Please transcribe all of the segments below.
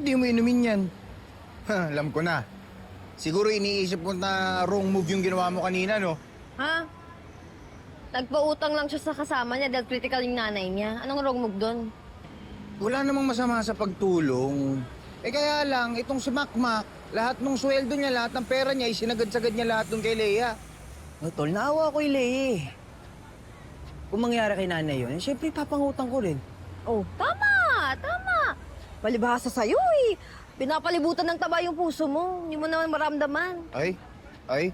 di mo inumin yan? Ha, alam ko na. Siguro iniisip mo na wrong move yung ginawa mo kanina, no? Ha? Nagpautang lang siya sa kasama niya dahil critical yung nanay niya. Anong wrong move doon? Wala namang masama sa pagtulong. Eh kaya lang, itong si Makmak, lahat ng sweldo niya, lahat ng pera niya, isinagad-sagad niya lahat dun kay Leia. Oh, tol, naawa ko yung Lei. Kung mangyari kay nanay yun, siyempre papangutang ko rin. Oh, tama! Tama! Palibhasa sa'yo eh. Pinapalibutan ng taba yung puso mo. Hindi mo naman maramdaman. Ay,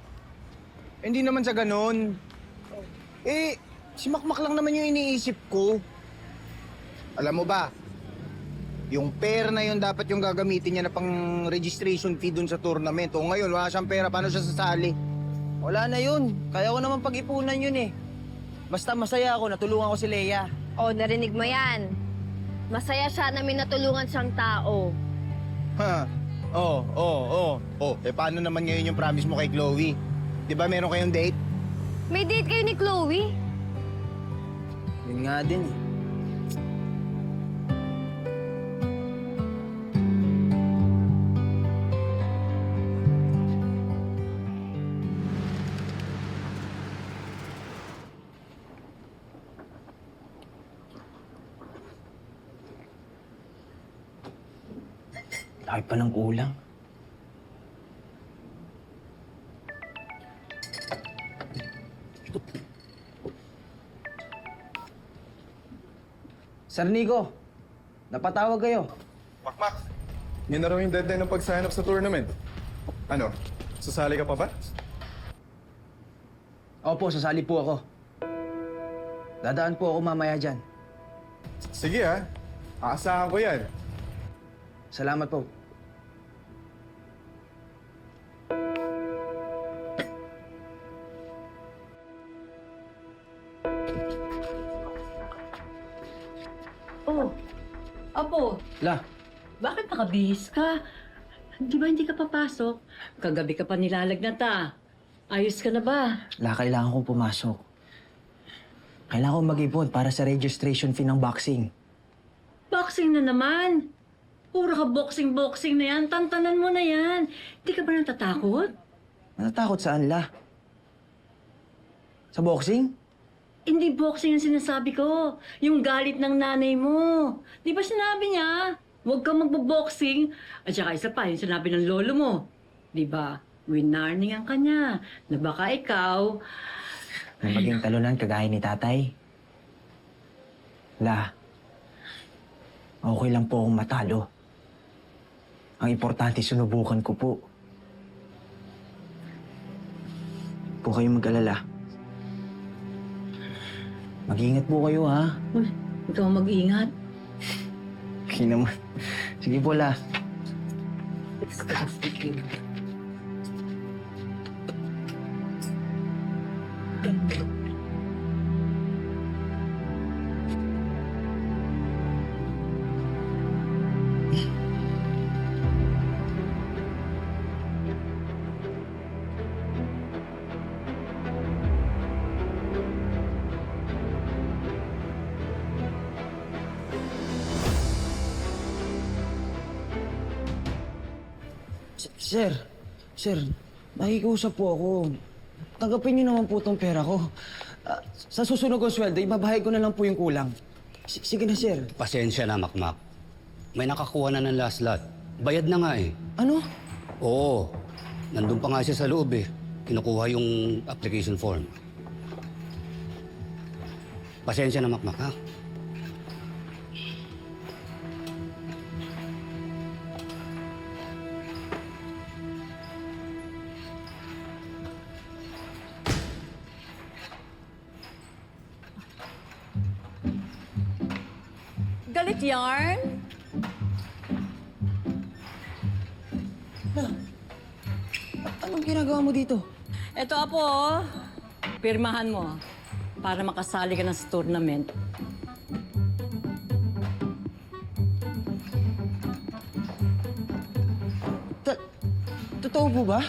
hindi naman sa ganun. Eh, si Makmak lang naman yung iniisip ko. Alam mo ba, yung pera na yun dapat yung gagamitin niya na pang registration fee dun sa tournament. O ngayon, wala siyang pera, paano siya sasali? Wala na yun. Kaya ko naman pag-ipunan yun eh. Basta masaya ako, natulungan ko si Leia. Oh, narinig mo yan. Masaya siya na may natulungan siyang tao. Ha? Eh paano naman ngayon yung promise mo kay Chloe? Di ba meron kayong date? May date kayo ni Chloe? Yun nga din eh. Laki pa ng kulang. Sir Nico, napatawag kayo. Makmak, yun na raw yung deadline ng pag-sign up sa tournament. Ano, sasali ka pa ba? Opo, sasali po ako. Dadaan po ako mamaya dyan. Sige aasahan ko yan. Salamat po. Oh, Apo, La, bakit nakabihis ka? Di ba hindi ka papasok? Kagabi ka pa nilalagnat Ayos ka na ba? kailangan kong pumasok. Kailangan kong mag-ipon para sa registration fee ng boxing. Boxing na naman. Puro ka boxing na yan. Tantanan mo na yan. Hindi ka ba natatakot? Natatakot saan, La? Sa boxing? Hindi boxing ang sinasabi ko. Yung galit ng nanay mo. Di ba sinabi niya? Huwag kang magbo-boxing. At saka isa pa, yung sinabi ng lolo mo. Di ba? Winarningan ka niya na baka ikaw... Na maging talunan kagaya ni tatay. La, okay lang po akong matalo. Ang importante, sunubukan ko po. Huwag po kayong mag-alala. Mag-ingat po kayo, ha? Uy, ikaw mag-ingat. Okay naman. Sige po, La. Sir, nakikiusap po ako. Tanggapin niyo naman po itong pera ko. Sa susunod kong sweldo, ibabahay ko na lang po yung kulang. Sige na, sir. Pasensya na, Makmak. May nakakuha na ng last lot. Bayad na nga eh. Ano? Oo. Nandun pa nga siya sa loob eh. Kinukuha yung application form. Pasensya na, Makmak, ha? Galit yarn? Anong ginagawa mo dito? Eto, Apo, pirmahan mo para makasali ka na sa tournament. Totoo po ba?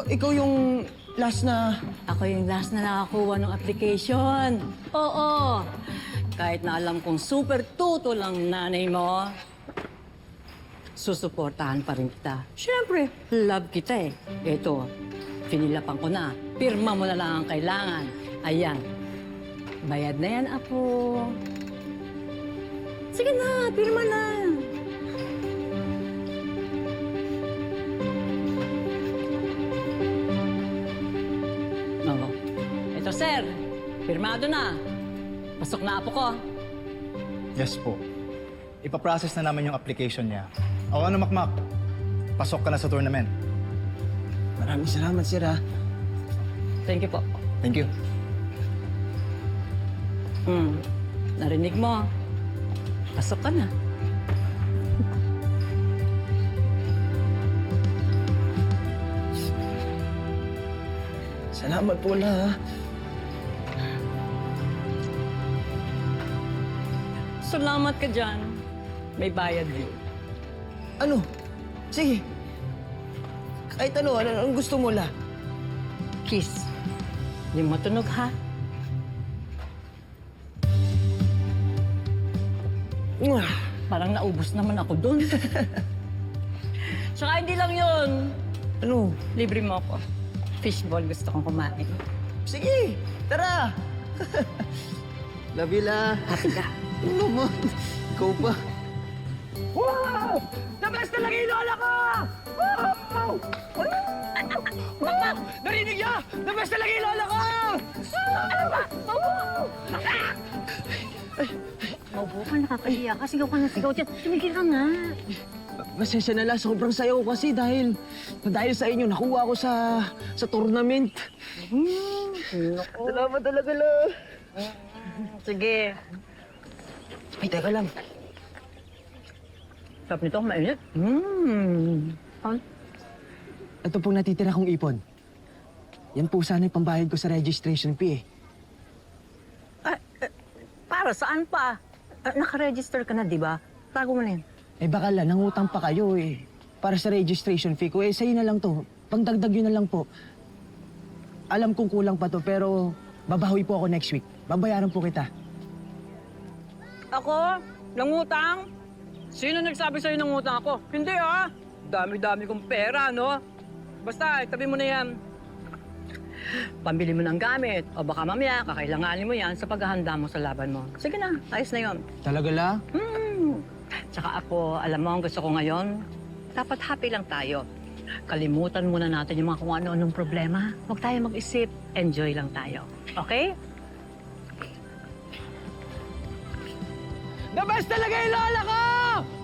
Ikaw yung last na... Ako yung last na nakakuha ng application. Oo. Kahit na alam kong super tuto lang nanay mo. susuportahan pa rin kita. Siyempre, love kita eh. Eto, finilapan ko na. Pirma mo na lang ang kailangan. Ayan. Bayad na yan, Apo. Sige na, pirma na. Oo. Ito, sir. Pirmado na. Pasok na Apo ko. Yes po. Ipaprocess na namin yung application niya. O ano, Makmak? Pasok ka na sa tournament. Maraming salamat, sir, ha? Thank you po. Thank you. Narinig mo. Pasok ka na. Salamat po la, ha? Salamat ka dyan. May bayad din. Ano? Sige. Kahit anong gusto mo, la. Kiss. Hindi mo matunog, ha? Mwah! Parang naubos naman ako doon. Tsaka hindi lang yun. Ano? Libre mo ako. Fishball gusto kong kumain. Sige! Tara! Love you, la. Happy ka. Ano naman? Ikaw pa. Wow! The best talaga yung lola ko! Wow! Wow! Narinig niya! The best talaga yung lola ko! Ano ba? Maubo ka, nakakahiya ka. Sigaw ka na sigaw dyan. Tumigil ka nga. Masensya na la, sobrang sayo ko kasi dahil sa inyo, nakuha ko sa tournament. Salamat talaga, la. Sige. Ay, teka lang. Sarap nito, mainit. Ito pong natitira kong ipon. Yan po sana yung pambayad ko sa registration fee, Para saan pa? Nakaregister ka na, di ba? Tago mo na yan. Eh baka la, nangutang pa kayo eh. Para sa registration fee ko, eh sa'yo na lang to. Pangdagdag yun na lang po. Alam kong kulang pa to, pero babawi po ako next week. Babayaran po kita. Ako? Nangutang? Sino nagsabi sa'yo nangutang ako? Hindi ah! Dami-dami kong pera, no? Basta, itabi mo na yan. Pambili mo ng gamit. O baka mamaya, kakailanganin mo yan sa paghahanda mo sa laban mo. Sige na, ayos na yon. Talaga la? Tsaka ako, alam mo, ang gusto ko ngayon, dapat happy lang tayo. Kalimutan muna natin yung mga kung ano-anong problema. Huwag tayo mag-isip. Enjoy lang tayo. Okay? The best talaga yung lola ko!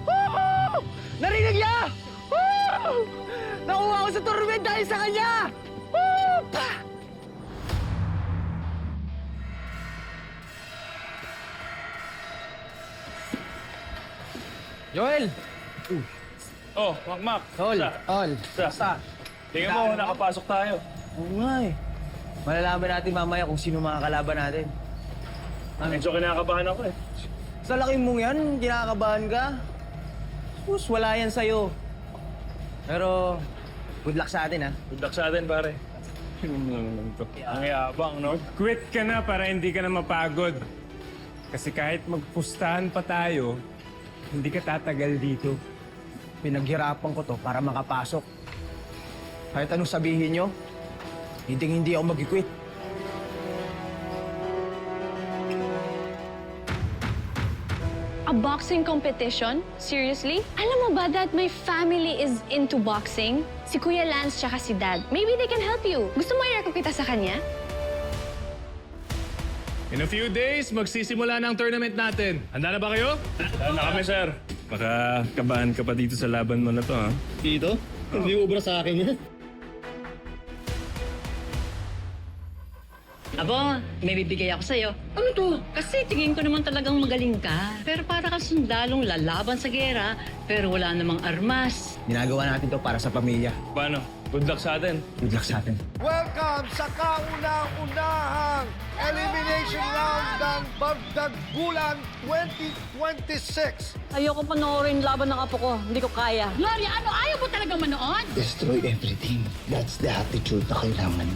Woo! Narinig niya! Woo! Nakuha ko sa tournament dahil sa kanya! Woo! Pah! Joel! Oh, Makmak. Tol! Tol! Basta. Tingnan mo, nakapasok tayo. Oo nga eh. Malalaman natin mamaya kung sino mga kalaban natin. Medyo kinakabahan ako eh. Sa laki mong yan, kinakabahan ka. Sus, wala yan sa'yo. Pero, good luck sa atin, ha? Good luck sa atin, pare. Ang yabang, no? Quit ka na para hindi ka na mapagod. Kasi kahit magpustahan pa tayo, hindi ka tatagal dito. Pinaghirapan ko to para makapasok. Kahit anong sabihin nyo, hindi ako mag-quit. A boxing competition? Seriously? Alam mo ba that my family is into boxing? Si Kuya Lance tsaka si Dad. Maybe they can help you. Gusto mo i-record kita sa kanya? In a few days, magsisimula na ang tournament natin. Handa na ba kayo? Handa na kami, sir. Baka kabahan ka pa dito sa laban mo na to, ha? Dito? Hindi ubra sa akin yan. Abo, may bibigay ako sa'yo. Ano to? Kasi tingin ko naman talagang magaling ka. Pero para ka sundalong lalaban sa gera, pero wala namang armas. Ginagawa natin to para sa pamilya. Paano? Good luck sa atin. Good luck sa atin. Welcome sa kaunang-unahang elimination round ng Bagdagulan 2026. Ayoko panoorin laban ng apo ko. Hindi ko kaya. Gloria, ano? Ayaw mo talaga manood? Destroy everything. That's the attitude na kailangan.